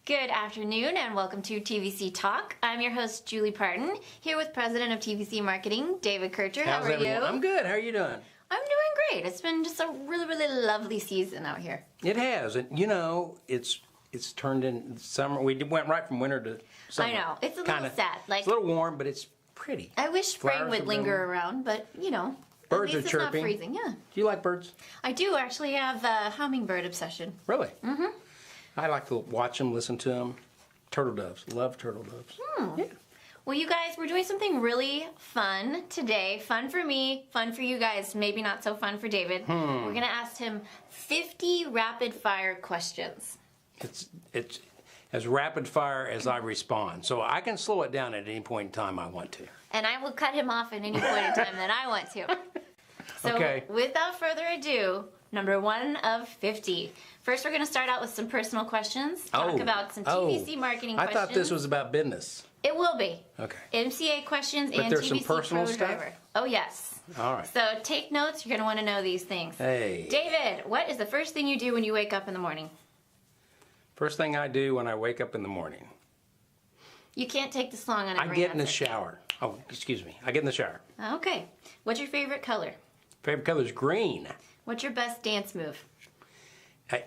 Good afternoon and welcome to TVC Talk. I'm your host, Julie Parton, here with President of TVC Marketing, David Kircher. How are you? I'm good. How are you doing? I'm doing great. It's been just a really lovely season out here. It has. And, it's turned in summer. We went right from winter to summer. I know. It's a little sad. It's a little warm, but it's pretty. I wish spring would linger around, but, birds at least are chirping. It's not freezing, yeah. Do you like birds? I do actually have a hummingbird obsession. Really? Mm-hmm. I like to watch them, listen to them. Turtle doves. Love turtle doves. Yeah. Well, you guys, we're doing something really fun today. Fun for me, fun for you guys, maybe not so fun for David. We're going to ask him 50 rapid-fire questions. It's as rapid fire as I respond. So I can slow it down at any point in time I want to. And I will cut him off at any point in time that I want to. So okay. Without further ado, number 1 of 50. First, we're going to start out with some personal questions. Talk about some TVC marketing questions. I thought this was about business. It will be. Okay. MCA questions but and there's TVC some personal Pro stuff? Driver. Oh, yes. All right. So take notes. You're going to want to know these things. Hey. David, what is the first thing you do when you wake up in the morning? First thing I do when I wake up in the morning. You can't take this long on every I get in the answer. shower. Oh, excuse me. I get in the shower. Okay. What's your favorite color? Favorite color is green. What's your best dance move?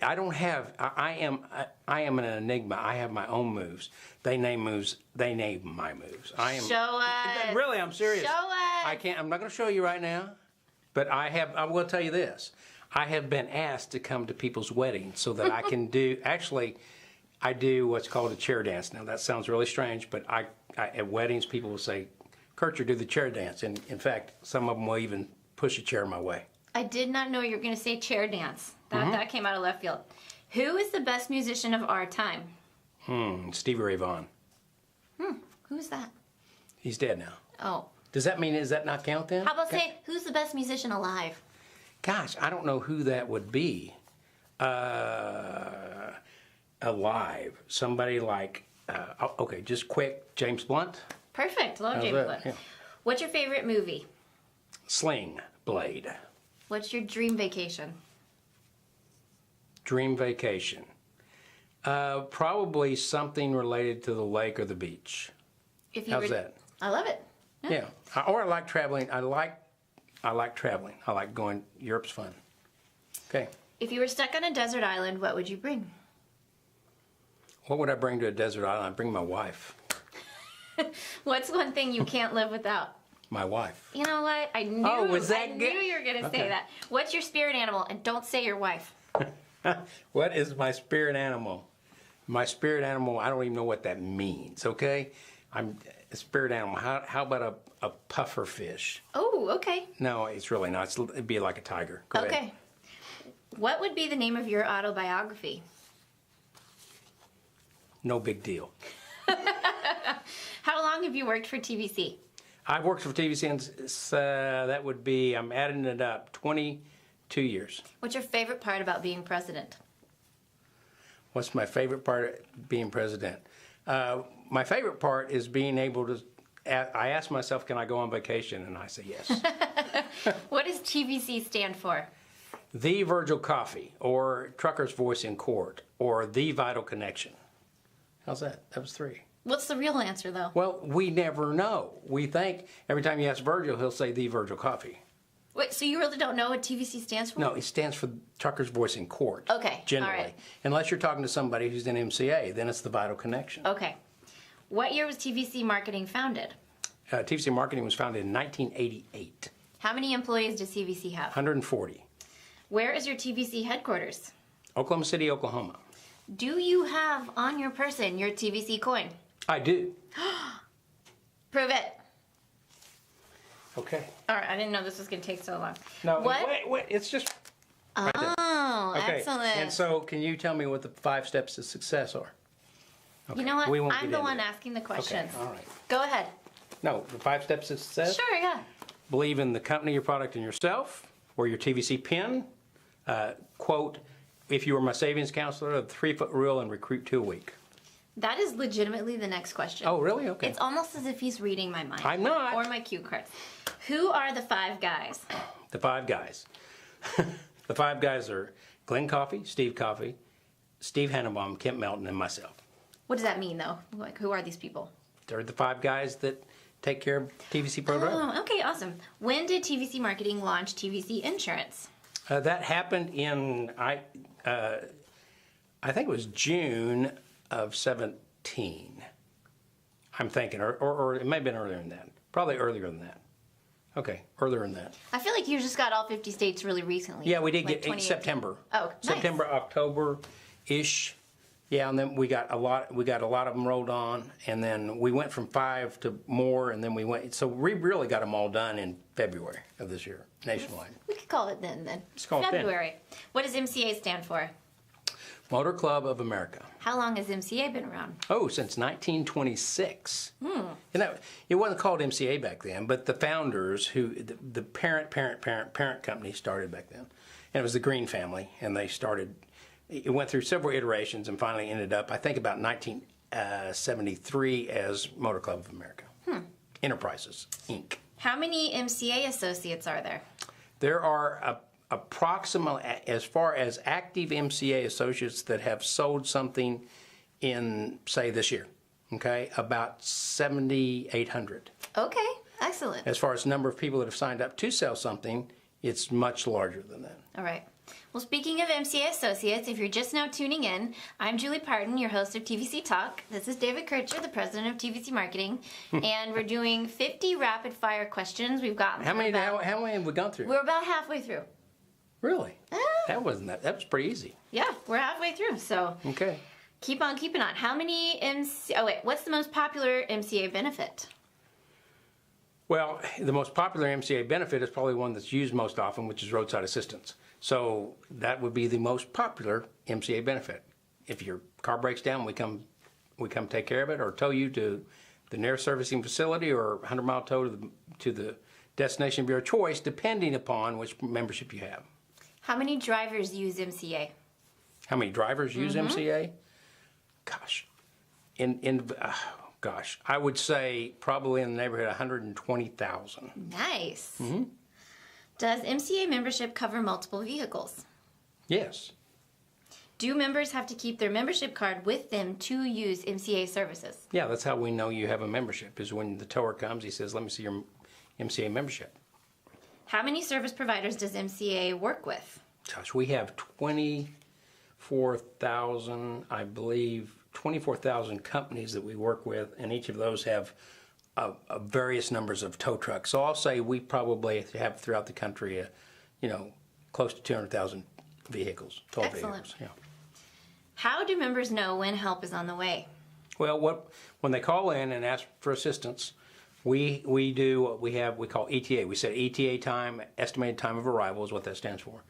I don't have. I am an enigma. I have my own moves. They name moves. They name my moves. I am. Show us. Really, I'm serious. Show us. I can't. I'm not going to show you right now, but I have. I will tell you this. I have been asked to come to people's weddings so that I can do. Actually, I do what's called a chair dance. Now that sounds really strange, but I at weddings people will say, "Kircher, do the chair dance," and in fact, some of them will even push a chair my way. I did not know you were going to say chair dance. That came out of left field. Who is the best musician of our time? Stevie Ray Vaughan. Who's that? He's dead now. Oh. Does that not count then? How about say, who's the best musician alive? Gosh, I don't know who that would be. Alive. Somebody like, okay, just quick, James Blunt. Perfect. Love James Blunt. Yeah. What's your favorite movie? Sling Blade. What's your dream vacation? Dream vacation. Probably something related to the lake or the beach. How's that? I love it. Yeah. Or I like traveling. I like traveling. I like going. Europe's fun. Okay. If you were stuck on a desert island, what would you bring? What would I bring to a desert island? I'd bring my wife. What's one thing you can't live without? My wife. You know what? I knew you were going to say that. What's your spirit animal? And don't say your wife. What is my spirit animal? My spirit animal, I don't even know what that means, okay? I'm a spirit animal. How about a puffer fish? Oh, okay. No, it's really not. It'd be like a tiger. Go ahead. What would be the name of your autobiography? No big deal. How long have you worked for TVC? I've worked for TVC since, that would be, I'm adding it up, 22 years. What's your favorite part about being president? What's my favorite part of being president? My favorite part is being able to, I ask myself, can I go on vacation? And I say yes. What does TVC stand for? The Virgil Coffee, or Trucker's Voice in Court, or The Vital Connection. How's that? That was 3. What's the real answer, though? Well, we never know. We think every time you ask Virgil, he'll say The Virgil Coffee. Wait, so you really don't know what TVC stands for? No, it stands for Trucker's Voice in Court. Okay, generally. all right. Unless you're talking to somebody who's in MCA, then it's The Vital Connection. Okay. What year was TVC Marketing founded? TVC Marketing was founded in 1988. How many employees does TVC have? 140. Where is your TVC headquarters? Oklahoma City, Oklahoma. Do you have on your person your TVC coin? I do. Prove it. Okay. All right, I didn't know this was going to take so long. No, what? wait, it's just right there. Oh, Okay. excellent. And so can you tell me what the 5 steps to success are? Okay. You know what? We won't I'm get the into one that. asking the questions. Okay, all right. Go ahead. No, the 5 steps to success? Sure, yeah. Believe in the company, your product, and yourself. Or your TVC pin. Quote, if you were my savings counselor, the 3-foot rule and recruit 2 a week. That is legitimately the next question. Oh, really? Okay. It's almost as if he's reading my mind. I'm not. Or my cue cards. Who are the 5 guys? The 5 guys. The 5 guys are Glenn Coffey, Steve Hannenbaum, Kent Melton, and myself. What does that mean, though? Like, who are these people? They're the 5 guys that take care of TVC Pro Driver. Oh, okay, awesome. When did TVC Marketing launch TVC Insurance? That happened in, I think it was June of 17. I'm thinking, or it may have been earlier than that. Probably earlier than that. Okay, earlier than that. I feel like you just got all 50 states really recently. Yeah, we did like get in September. Oh, nice. September, October-ish. Yeah, and then we got a lot of them rolled on, and then we went from 5 to more, and then so we really got them all done in February of this year, nationwide. We could call it then. Let's call it then. February. What does MCA stand for? Motor Club of America. How long has MCA been around? Oh, since 1926. It wasn't called MCA back then, but the founders, the parent company started back then. And it was the Green family, and they started, it went through several iterations and finally ended up, I think, about 1973 as Motor Club of America. Enterprises, Inc. How many MCA associates are there? There are approximately, as far as active MCA associates that have sold something in, say, this year, okay, about 7,800. Okay, excellent. As far as number of people that have signed up to sell something, it's much larger than that. All right. Well, speaking of MCA associates, if you're just now tuning in, I'm Julie Parton, your host of TVC Talk. This is David Kircher, the president of TVC Marketing, and we're doing 50 rapid fire questions. We've got how many have we gone through? We're about halfway through. Really? That was pretty easy. Yeah, we're halfway through, so okay. Keep on keeping on. How many what's the most popular MCA benefit? Well, the most popular MCA benefit is probably one that's used most often, which is roadside assistance. So that would be the most popular MCA benefit. If your car breaks down, we come take care of it, or tow you to the nearest servicing facility, or 100-mile tow to the destination of your choice, depending upon which membership you have. How many drivers use MCA? How many drivers use MCA? Gosh, I would say probably in the neighborhood of 120,000. Nice. Does MCA membership cover multiple vehicles? Yes. Do members have to keep their membership card with them to use MCA services? Yeah, that's how we know you have a membership, is when the tower comes, he says, let me see your MCA membership. How many service providers does MCA work with? Gosh, we have 24,000, I believe, 24,000 companies that we work with, and each of those have various numbers of tow trucks. So I'll say we probably have throughout the country, close to 200,000 vehicles, tow vehicles. Yeah. How do members know when help is on the way? Well, when they call in and ask for assistance, we do what we call ETA. We set ETA time, estimated time of arrival is what that stands for.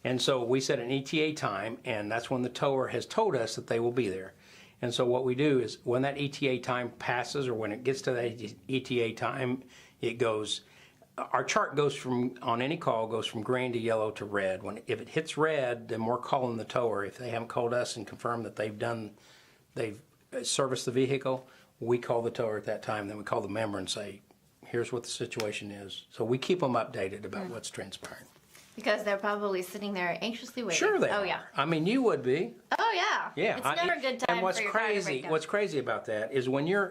And so we set an ETA time, and that's when the tower has told us that they will be there. And so what we do is when that ETA time passes, or when it gets to that ETA time, our chart goes on any call, goes from green to yellow to red. If it hits red, then we're calling the tower. If they haven't called us and confirmed that they've serviced the vehicle, we call the tower at that time. Then we call the member and say, here's what the situation is. So we keep them updated about what's transpiring. Because they're probably sitting there anxiously waiting. Sure they are. Oh, yeah. I mean, you would be. Oh, yeah. Yeah. It's never a good time and what's for your car to crazy, break down. what's crazy about that is when you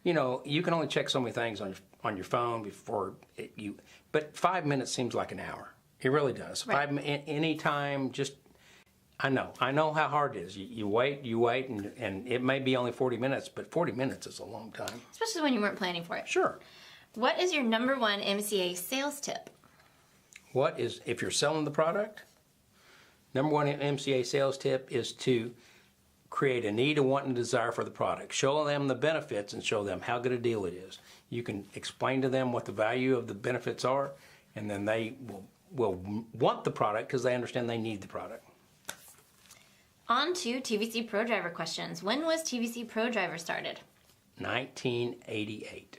can only check so many things on your phone before but 5 minutes seems like an hour. It really does. Right. Any time, I know how hard it is. You wait, and it may be only 40 minutes, but 40 minutes is a long time. Especially when you weren't planning for it. Sure. What is your number one MCA sales tip? If you're selling the product, number one MCA sales tip is to create a need, a want, and desire for the product. Show them the benefits and show them how good a deal it is. You can explain to them what the value of the benefits are, and then they will want the product because they understand they need the product. On to TVC Pro Driver questions. When was TVC Pro Driver started? 1988.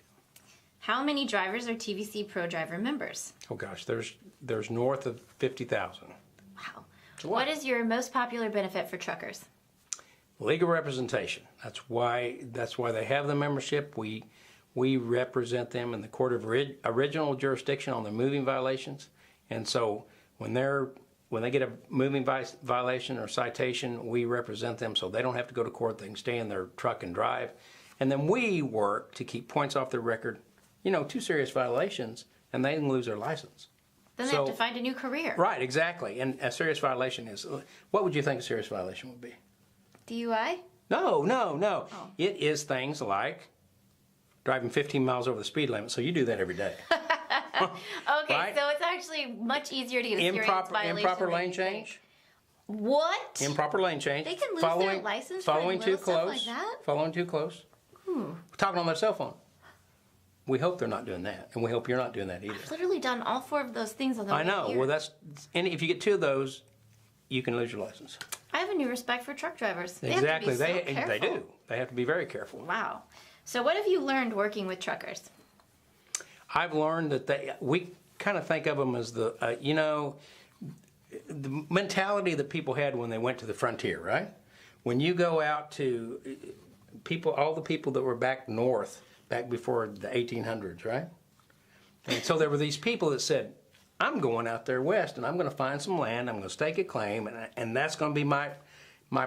How many drivers are TVC Pro Driver members? Oh gosh, there's north of 50,000. Wow. What is your most popular benefit for truckers? Legal representation. That's why they have the membership. We represent them in the court of original jurisdiction on their moving violations. And so when they're when they get a moving violation or citation, we represent them so they don't have to go to court. They can stay in their truck and drive. And then we work to keep points off their record, 2 serious violations, and they can lose their license. Then they have to find a new career. Right, exactly. And a serious violation is, what would you think a serious violation would be? DUI? No. Oh. It is things like driving 15 miles over the speed limit, so you do that every day. Okay, right? So it's actually much easier to get a serious violation. Improper lane change. What? Improper lane change. They can lose their license for following too little stuff close. like that? Following too close. Talking on their cell phone. We hope they're not doing that, and we hope you're not doing that either. I've literally done all 4 of those things on the way I know. here. Well, and if you get 2 of those, you can lose your license. I have a new respect for truck drivers. Exactly. They have to be so careful. They do. They have to be very careful. Wow. So what have you learned working with truckers? I've learned that we kind of think of them as the mentality that people had when they went to the frontier, right? When you go out to all the people that were back north, back before the 1800s, right? And so there were these people that said, I'm going out there west and I'm going to find some land, I'm going to stake a claim, and that's going to be my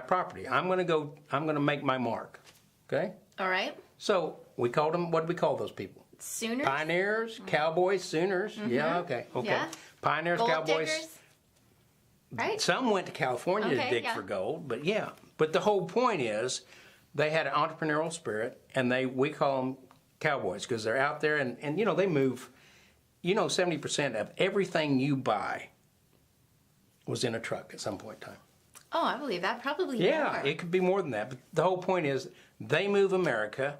property. I'm going to make my mark, okay? All right. So we called them, what did we call those people? Sooners? Pioneers, cowboys, Sooners. Yeah, okay. Yeah. Pioneers, Gold cowboys. diggers? Right. Some went to California to dig for gold, but yeah. But the whole point is they had an entrepreneurial spirit, and we call them cowboys because they're out there and they move. 70% of everything you buy was in a truck at some point in time. Oh, I believe that. Probably Yeah, more. it could be more than that. But the whole point is they move America,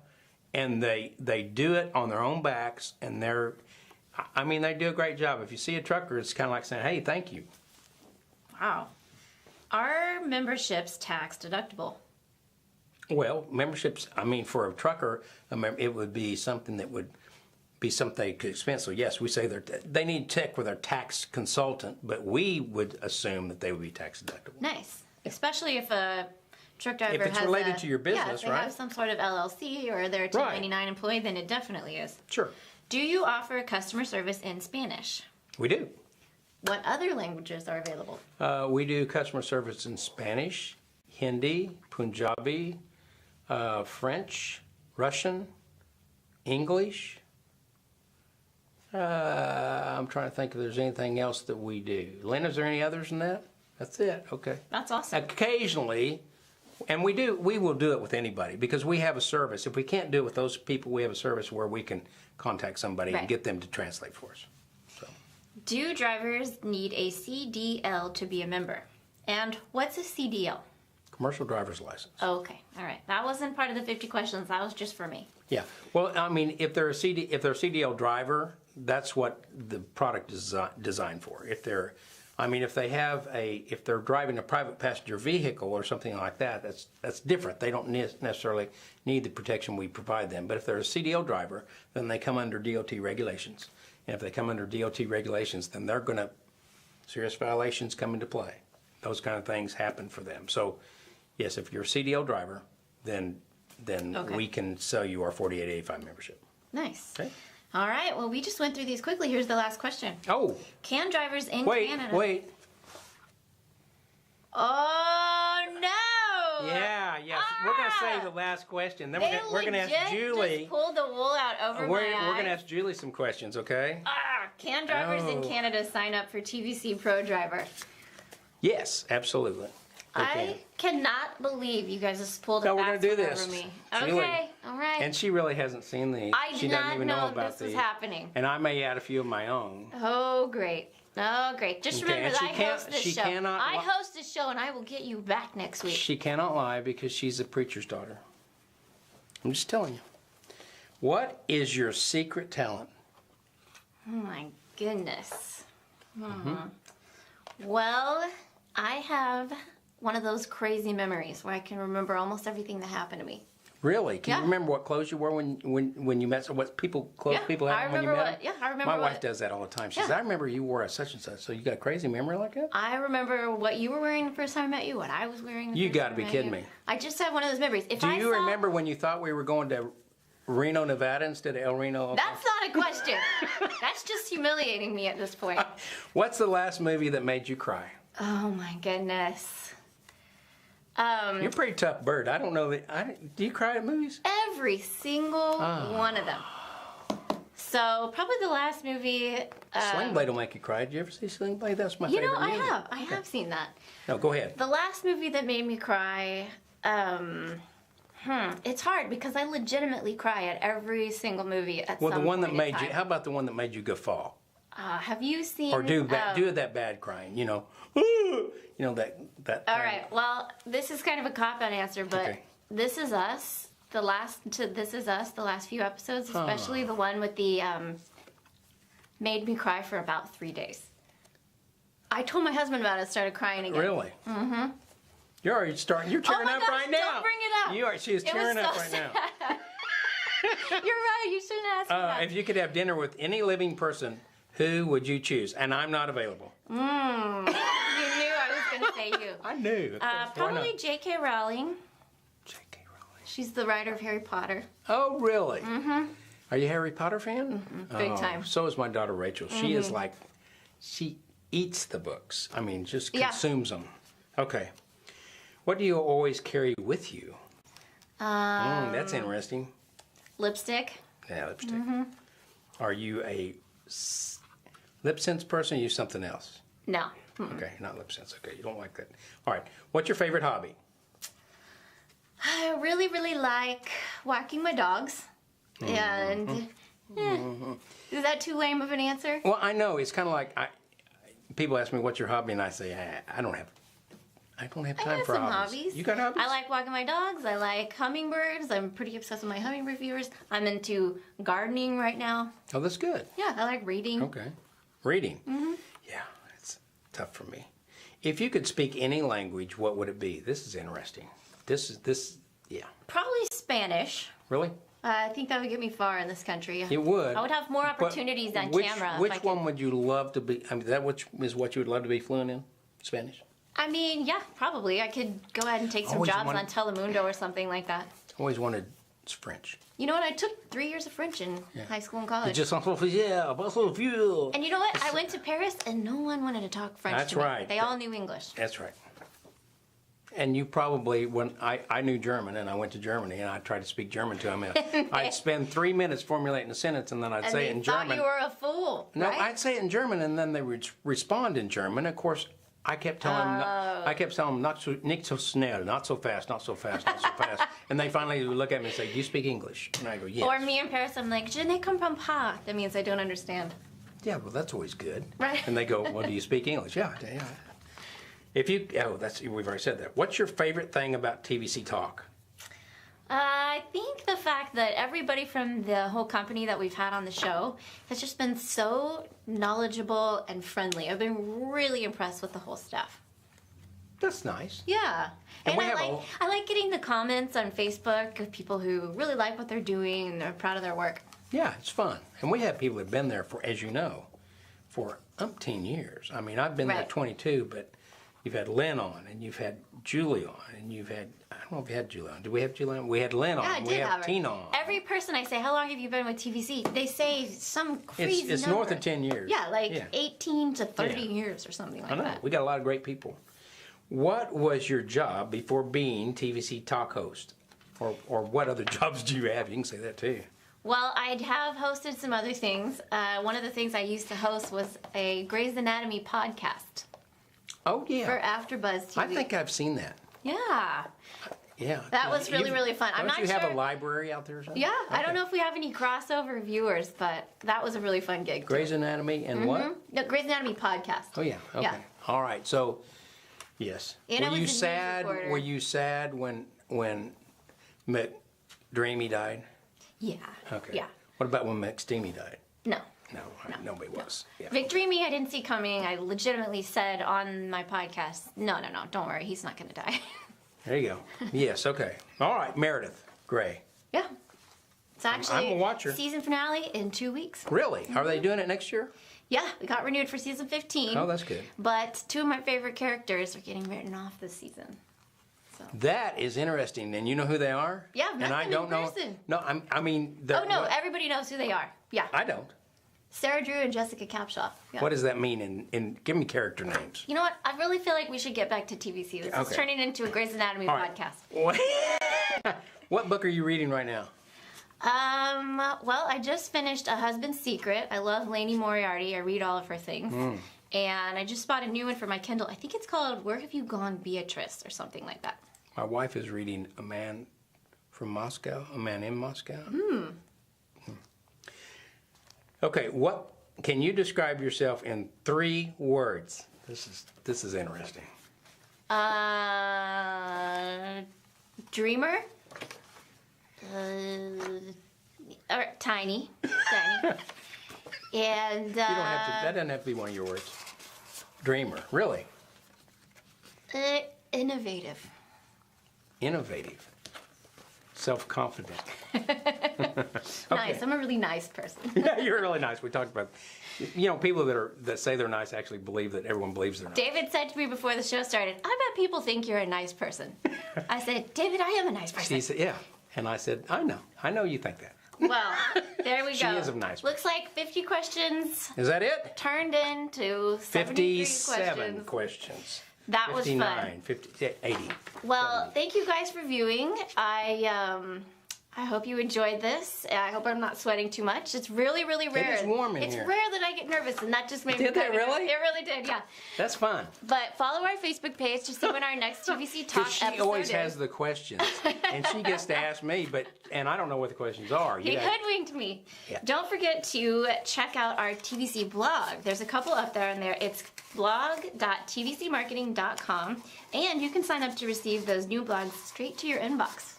and they do it on their own backs, and they do a great job. If you see a trucker, it's kind of like saying, hey, thank you. Wow. Are memberships tax deductible? Well, memberships, for a trucker, it would be something that would be something they could expense. So yes, we say they need to check with their tax consultant, but we would assume that they would be tax deductible. Nice. Especially if a truck driver If it's has related to your business, if they right? have some sort of LLC or they're a 1099 employee, then it definitely is. Sure. Do you offer customer service in Spanish? We do. What other languages are available? We do customer service in Spanish, Hindi, Punjabi, French, Russian, English. I'm trying to think if there's anything else that we do. Lynn, is there any others than that? That's it. Okay. That's awesome. Occasionally, and we will do it with anybody because we have a service. If we can't do it with those people, we have a service where we can contact somebody and get them to translate for us. So. Do drivers need a CDL to be a member? And what's a CDL? Commercial driver's license. Okay, all right. That wasn't part of the 50 questions. That was just for me. Yeah. Well, if they're a CDL driver, that's what the product is designed for. If they're driving a private passenger vehicle or something like that, that's different. They don't necessarily need the protection we provide them. But if they're a CDL driver, then they come under DOT regulations. And if they come under DOT regulations, then serious violations come into play. Those kind of things happen for them. So, yes, if you're a CDL driver, then we can sell you our 4885 membership. Nice. Okay. All right. Well, we just went through these quickly. Here's the last question. Oh. Can drivers in Canada... Wait. Oh, no! Yeah. We're going to say the last question. Then we're going to ask Julie. Just pulled the wool out over my eyes. We're going to ask Julie some questions, okay? Can drivers in Canada sign up for TVC Pro Driver? Yes, absolutely. I cannot believe you guys just pulled it No, we're back going to do over this. me. Julie. Okay, all right. And she really hasn't seen these. I she did doesn't not even know about this was these. happening. And I may add a few of my own. Oh, great. Oh, great. Just Okay, remember that I host this show. Cannot I host this show, and I will get you back next week. She cannot lie because she's a preacher's daughter. I'm just telling you. What is your secret talent? Oh, my goodness. Well, I have one of those crazy memories where I can remember almost everything that happened to me. Really? Can Yeah. you remember what clothes you wore when you met? What clothes people had when you met them? Yeah, I remember. My wife does that all the time. She says, "I remember you wore a such and such." So you got a crazy memory like that? I remember what you were wearing the first time I met you, what I was wearing the You first got to time be I met kidding you. me. I just have one of those memories. Do you remember when you thought we were going to Reno, Nevada instead of El Reno? That's not a question. That's just humiliating me at this point. What's the last movie that made you cry? Oh my goodness. You're a pretty tough bird. I don't know that. Do you cry at movies? Every single one of them. So probably the last movie. Sling Blade will make you cry. Did you ever see Sling Blade? That's my favorite movie. I have seen that. No, go ahead. The last movie that made me cry. It's hard because I legitimately cry at every single movie at some point. Well, the one that made you. How about the one that made you guffaw? Have you seen? Or do that bad crying? You know, that. All right. Well, this is kind of a cop-out answer, but Okay. This Is Us. The last few episodes, especially the one with the made me cry for about 3 days. I told my husband about it, started crying again. Really? Mm-hmm. You're already starting. You're tearing up right now. Don't bring it up. You are. She is tearing up right now. You're right. You shouldn't ask me that. If you could have dinner with any living person, who would you choose? And I'm not available. You knew I was going to say you. I knew. Probably J.K. Rowling. J.K. Rowling. She's the writer of Harry Potter. Oh, really? Mm-hmm. Are you a Harry Potter fan? Mm-hmm. Big time. So is my daughter Rachel. She is like, she eats the books. I mean, just consumes them. Okay. What do you always carry with you? That's interesting. Lipstick. Yeah, lipstick. Are you a lip sense person or you something else? No. Okay, not lip sense. Okay, you don't like that. All right. What's your favorite hobby? I really, really like walking my dogs. And is that too lame of an answer? Well, I know. It's kind of like people ask me, what's your hobby? And I say, I don't have time for some hobbies. hobbies. You got hobbies? I like walking my dogs. I like hummingbirds. I'm pretty obsessed with my hummingbird viewers. I'm into gardening right now. Oh, that's good. Yeah, I like reading. Okay. Reading. Yeah, it's tough for me. If you could speak any language, what would it be? This is interesting. Yeah. Probably Spanish. Really? I think that would get me far in this country. It would. I would have more opportunities on camera. Which one would you love to be? I mean, is what you would love to be fluent in? Spanish? I mean, yeah, probably. I could go ahead and take some jobs on Telemundo or something like that. Always wanted French. You know what? I took 3 years of French in high school and college. And you know what? I went to Paris and no one wanted to talk French That's to me. right. They all knew English. That's right. And you probably, when I knew German and I went to Germany and I tried to speak German to them, I'd spend 3 minutes formulating a sentence and then I'd say it in German. And they thought you were a fool, No, right? I'd say it in German and then they would respond in German. Of course, I kept telling them, nicht so schnell, not so fast, not so fast, not so fast. And they finally would look at me and say, do you speak English? And I go, yes. Or me in Paris, I'm like, je ne comprends pas. That means I don't understand. Yeah, well, that's always good. Right. And they go, well, do you speak English? Yeah. We've already said that. What's your favorite thing about TVC Talk? I think the fact that everybody from the whole company that we've had on the show has just been so knowledgeable and friendly. I've been really impressed with the whole staff. That's nice. Yeah. And I like getting the comments on Facebook of people who really like what they're doing and they're proud of their work. Yeah, it's fun. And we have people that have been there for, as you know, for umpteen years. I mean, I've been there 22, but you've had Lynn on, and you've had Julie on, and you've had, I don't know if you had Julie on. Did we have Julie on? We had Lynn on. Yeah, I did we have have her. Tina on. Every person I say, how long have you been with TVC? They say some crazy It's number. north of 10 years. Yeah, 18 to 30 years or something like I know. that. We got a lot of great people. What was your job before being TVC Talk host? Or what other jobs do you have? You can say that too. Well, I have hosted some other things. One of the things I used to host was a Grey's Anatomy podcast. Oh, yeah. For AfterBuzz TV. I think I've seen that. Yeah. Yeah. That was really, really fun. I'm not Don't you have sure- a library out there or something? Yeah, I Okay. don't know if we have any crossover viewers, but that was a really fun gig. too. Grey's Anatomy and what? No, Grey's Anatomy podcast. Oh, yeah. Okay. Yeah. All right. So, yes. And I were was you a news sad? reporter. Were you sad when McDreamy died? Yeah. Okay. Yeah. What about when McSteamy died? No. No, nobody was. Yeah. Vic Dreamy, I didn't see coming. I legitimately said on my podcast, no, don't worry, he's not going to die. There you go. Yes. Okay. All right. Meredith Grey. Yeah. It's actually I'm a watcher. season finale in 2 weeks. Really? Are they doing it next year? Yeah, we got renewed for season 15. Oh, that's good. But 2 of my favorite characters are getting written off this season. So. That is interesting. And you know who they are? Yeah, I've met and I them don't in know. person. No, I mean. Oh, no, everybody knows who they are. Yeah. I don't. Sarah Drew and Jessica Capshaw. Yeah. What does that mean? In give me character names. You know what? I really feel like we should get back to TVC. This is turning into a Grey's Anatomy podcast. What book are you reading right now? Well, I just finished A Husband's Secret. I love Lainey Moriarty. I read all of her things. And I just bought a new one for my Kindle. I think it's called Where Have You Gone, Beatrice, or something like that. My wife is reading A Man from Moscow, A Man in Moscow. Okay, what can you describe yourself in 3 words? This is interesting. Dreamer. Or tiny. And You don't have to. That doesn't have to be one of your words. Dreamer, really? Innovative. Innovative. Self-confident. Nice. I'm a really nice person. Yeah, you're really nice. We talked about, people that say they're nice actually believe that everyone believes they're nice. David said to me before the show started, "I bet people think you're a nice person." I said, "David, I am a nice person." She said, "Yeah," and I said, "I know you think that." Well, there we go. She is a nice person. Looks like 50 questions Is that it? turned into 73 57 questions. That was fun. 50, 80. Well, thank you guys for viewing. I hope you enjoyed this. I hope I'm not sweating too much. It's really, really rare. It is warm in here. It's rare that I get nervous, and that just made me Did that really? It really did, yeah. That's fun. But follow our Facebook page to see when our next TVC Talk She episode always is. has the questions, and she gets to ask me, and I don't know what the questions are. He hoodwinked me. Yeah. Don't forget to check out our TVC blog. There's a couple up there in there. It's blog.tvcmarketing.com, and you can sign up to receive those new blogs straight to your inbox.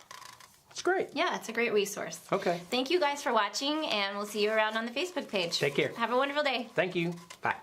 It's great. Yeah, it's a great resource. Okay. Thank you guys for watching, and we'll see you around on the Facebook page. Take care. Have a wonderful day. Thank you. Bye.